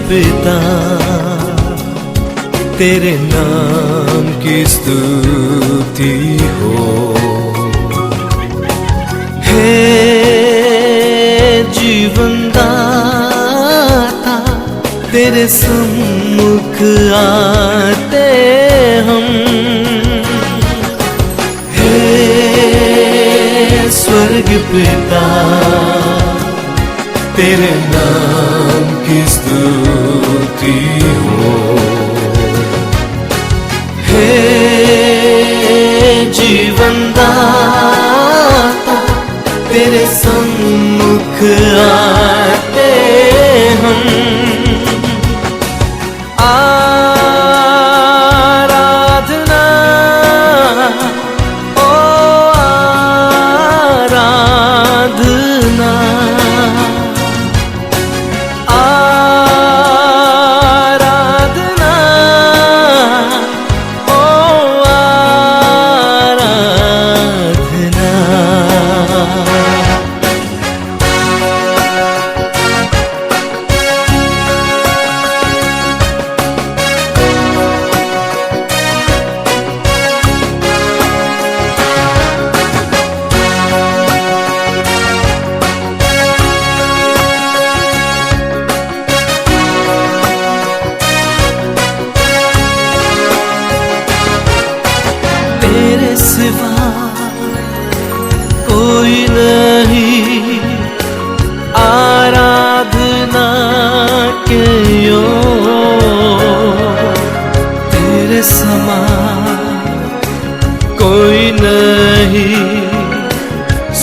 पिता तेरे नाम की स्तुति हो। हे जीवन दाता तेरे सम्मुख आते हम। हे स्वर्ग पिता तेरे नाम की स्तुति हो। हे जीवन दाता तेरे सम्मुख आते हम। आराधना ओ आराधना, आराधना ओ आराधना। तेरे सिवा कोई नहीं आराधना के योग्य। तेरे समान कोई नहीं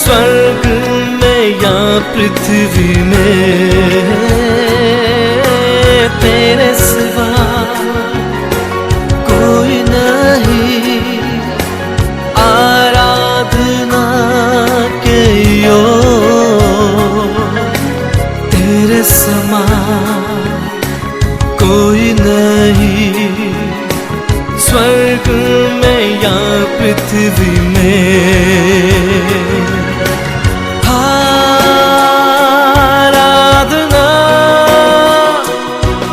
स्वर्ग में या पृथ्वी में। तेरे सिवा कोई नहीं आराधना के योग्य। तेरे समान कोई नहीं स्वर्ग में या पृथ्वी में। आराधना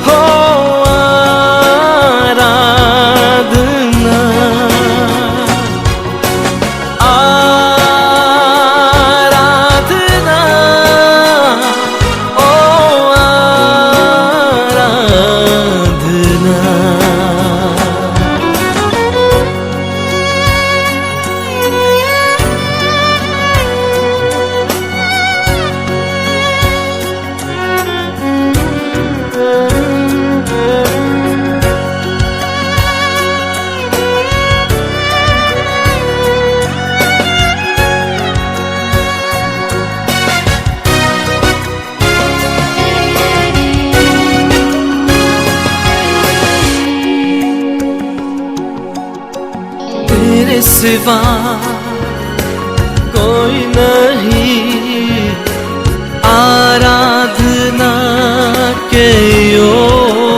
हो आराधना, आराधना ओ आराधना। तेरे सिवा कोई नहीं आराधना के योग्य।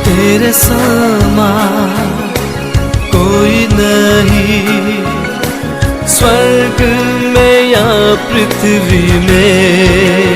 तेरे समान कोई नहीं स्वर्ग में या पृथ्वी में।